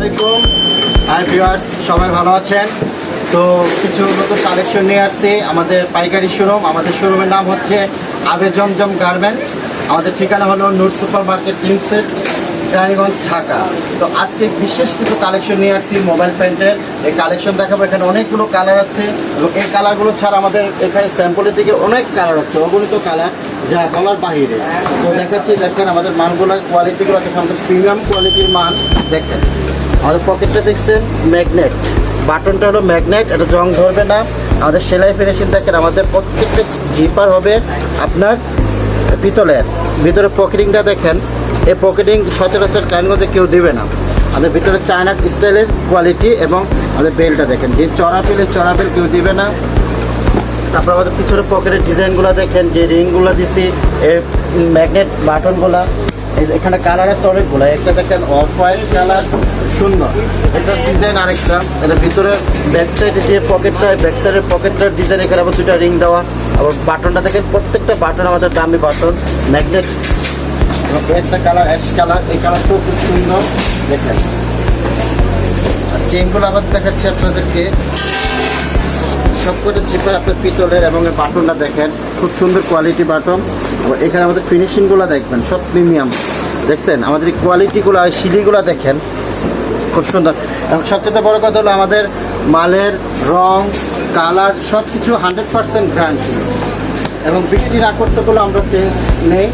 আলাইকুম। Hi viewers, সবাই ভালো আছেন? তো কিছু নতুন কালেকশন নিয়ে আসছি আমাদের পাইকারি শোরুম। আমাদের শোরুমের নাম হচ্ছে আবে জমজম গার্মেন্টস। আমাদের ঠিকানা হলো নূর সুপার মার্কেট লিংসেট, রানীগঞ্জ, ঢাকা। তো আজকে বিশেষ কিছু কালেকশন নিয়ে আসছি মোবাইল প্যান্টের। এই কালেকশন দেখাবো। এখানে অনেকগুলো কালার আছে এবং এই কালারগুলো ছাড়া আমাদের এখানে স্যাম্পলের দিকে অনেক কালার আছে, অগণিত কালার, যা বলার বাহিরে। তো দেখাচ্ছি, দেখেন আমাদের মানগুলোর কোয়ালিটিগুলো দেখেন, আমাদের প্রিমিয়াম কোয়ালিটির মান। দেখেন আমাদের পকেটটা দেখছেন ম্যাগনেট, বাটনটা হলো ম্যাগনেট, এটা জং ধরবে না। আমাদের সেলাই ফিনিশিং দেখেন, আমাদের প্রত্যেকটা জিপার হবে আপনার পিতলের। ভিতরে পকেটিংটা দেখেন, এই পকেটিং সচরাচর ক্লায়েন্টগঞ্জে কেউ দেবে না। আমাদের ভিতরে চায়না স্টাইলের কোয়ালিটি এবং আমাদের বেলটা দেখেন, যে চড়া বেল কেউ দিবে না। তারপর আমাদের পিছনে পকেটের ডিজাইনগুলো দেখেন, যে রিংগুলো দিছি, এই ম্যাগনেট বাটনগুলো। এখানে কালার আছে অনেকগুলো। একটা দেখেন অফ হোয়াইট কালার, সুন্দর। এটার ডিজাইন আরেকটা, এটা ভিতরে ব্যাক সাইডে যে পকেটটা, ব্যাক সাইডের পকেটটার ডিজাইন, এখানে আবার দুটা রিং দেওয়া। আবার বাটনটা দেখেন, প্রত্যেকটা বাটন আমাদের দামি বাটন, ম্যাগনেট। একটা কালার অ্যাশ কালার, এই কালারটাও খুব সুন্দর দেখেন। আর চেনগুলো আবার দেখাচ্ছি আপনাদেরকে, সবকটা জিপার আপনার পিতলের এবং বাটনটা দেখেন খুব সুন্দর কোয়ালিটি বাটন। এখানে আমাদের ফিনিশিংগুলো দেখবেন সব প্রিমিয়াম। দেখছেন আমাদের এই কোয়ালিটিগুলো, শিলিগুলো দেখেন খুব সুন্দর। এবং সবচেয়ে বড় কথা হলো আমাদের মালের রং, কালার সব কিছু 100% গ্যারান্টি। এবং বিক্রি না করতে বলে আমরা চেঞ্জ নেই,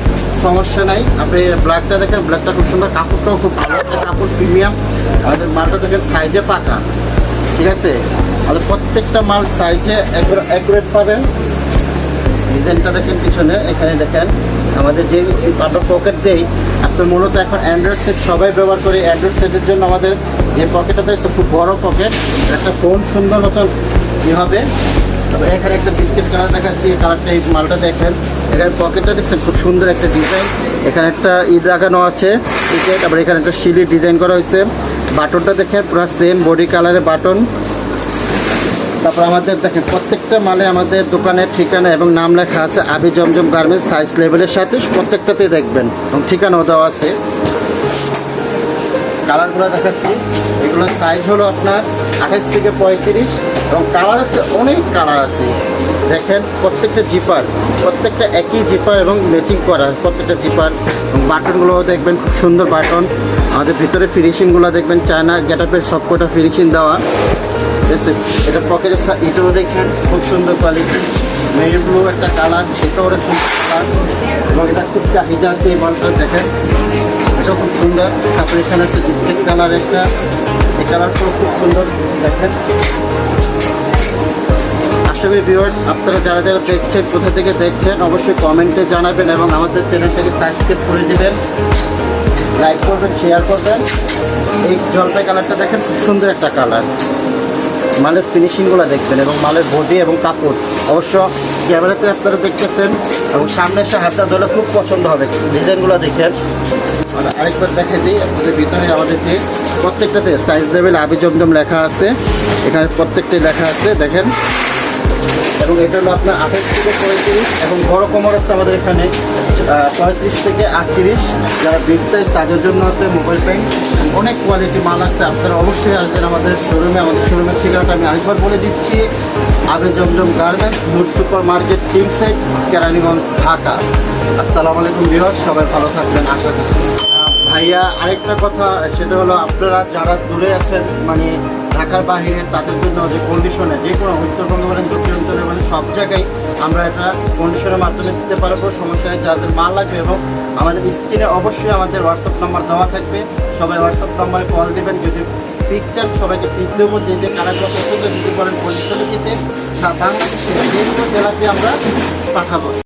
সমস্যা নাই। আপনি ব্ল্যাকটা দেখেন, ব্ল্যাকটা খুব সুন্দর, কাপড়টাও খুব ভালো একটা কাপড়, প্রিমিয়াম। আমাদের মালটা দেখেন সাইজে পাকা, ঠিক আছে। আমাদের প্রত্যেকটা মাল সাইজে অ্যাকুরেট পাবেন। ডিজাইনটা দেখেন পিছনে, এখানে দেখেন আমাদের যে বাটন পকেট দেই, আপনার মূলত এখন অ্যান্ড্রয়েড সেট সবাই ব্যবহার করি। অ্যান্ড্রয়েড সেটের জন্য আমাদের যে পকেটটা দেয় খুব বড় পকেট, একটা ফোন সুন্দর মতন কী হবে। তারপরে এখানে একটা বিস্কিট কালার দেখাচ্ছি, এই কালারটা, এই মালটা দেখেন। এখানে পকেটটা দেখছেন খুব সুন্দর একটা ডিজাইন। এখানে একটা লাগানো আছে, তারপরে এখানে একটা শিলি ডিজাইন করা হয়েছে। বাটনটা দেখেন পুরো সেম বডি কালারের বাটন। তারপর আমাদের দেখেন প্রত্যেকটা মালে আমাদের দোকানের ঠিকানা এবং নাম লেখা আছে আবে জমজম গার্মেন্টস, সাইজ লেভেলের সাথে প্রত্যেকটাতেই দেখবেন এবং ঠিকানাও দেওয়া আছে। কালারগুলো দেখাচ্ছি, এগুলোর সাইজ হলো আপনার 28 থেকে 35 এবং কালার আছে, অনেক কালার আছে। দেখেন প্রত্যেকটা জিপার, প্রত্যেকটা একই জিপার এবং ম্যাচিং করা প্রত্যেকটা জিপার। এবং বাটনগুলোও দেখবেন খুব সুন্দর বাটন। আমাদের ভিতরে ফিনিশিংগুলো দেখবেন চায়না গেটআপের সবকটা ফিনিশিং দেওয়া। এটা পকেটের এটাও দেখেন খুব সুন্দর কোয়ালিটি, মেরি ব্লু একটা কালার, এটাও অনেক সুন্দর কালার এবং এটা খুব চাহিদা আছে। এই মালটা দেখেন, এটাও খুব সুন্দর। তারপরে এখানে আছে বিস্কিট কালার একটা, এই কালারটাও খুব সুন্দর দেখেন। আশা করি ভিউয়ার্স আপনারা যারা যারা দেখছেন, কোথা থেকে দেখছেন অবশ্যই কমেন্টে জানাবেন এবং আমাদের চ্যানেলটাকে সাবস্ক্রাইব করে দেবেন, লাইক করবেন, শেয়ার করবেন। এই জলপাই কালারটা দেখেন খুব সুন্দর একটা কালার। মালের ফিনিশিংগুলো দেখবেন এবং মালের বডি এবং কাপড় অবশ্য ক্যামেরাতে আপনারা দেখতেছেন এবং সামনে এসে হাতটা ধরে খুব পছন্দ হবে। ডিজাইনগুলো দেখেন, আরেকবার দেখে দিই আপনাদের। ভিতরে আমাদের যে প্রত্যেকটাতে সাইজ লেভেল আবে জমজম লেখা আছে, এখানে প্রত্যেকটাই লেখা আছে দেখেন। এবং এটা হলো আপনার 28 থেকে 35 এবং বড় কোমর আছে আমাদের এখানে 35 থেকে 38। যারা বিগ সাইজ তাদের জন্য আছে মোবাইল প্যান্ট, অনেক কোয়ালিটি মাল আছে। আপনারা অবশ্যই আসবেন আমাদের শোরুমে। আমাদের শোরুমের ঠিকানাটা আমি আরেকবার বলে দিচ্ছি, আবে জমজম গার্মেন্টস, নূর সুপার মার্কেট, লিংসেট, রানীগঞ্জ, ঢাকা। আসসালামু আলাইকুম ভিউয়ার্স, সবাই ভালো থাকবেন আশা করি। ভাইয়া আরেকটা কথা, সেটা হলো আপনারা যারা দূরে আছেন, মানে ঢাকার বাইরে, তাদের জন্য যে কন্ডিশনে যে কোনো উত্তরবঙ্গ বলেন, দক্ষিণাঞ্চলে বলেন, সব জায়গায় আমরা এটা কন্ডিশনের মাধ্যমে দিতে পারবো, সমস্যা নেই। যাদের মাল লাগবে এবং আমাদের স্ক্রিনে অবশ্যই আমাদের হোয়াটসঅ্যাপ নাম্বার দেওয়া থাকবে, সবাই হোয়াটসঅ্যাপ নাম্বারে কল দেবেন। যদি পিক চান সবাইকে পিক দেবো, যে যে কালারগুলো পছন্দ যদি বলেন কন্ডিশনে দিতে, বাংলাদেশের যে কোনো জেলাতে আমরা পাঠাবো।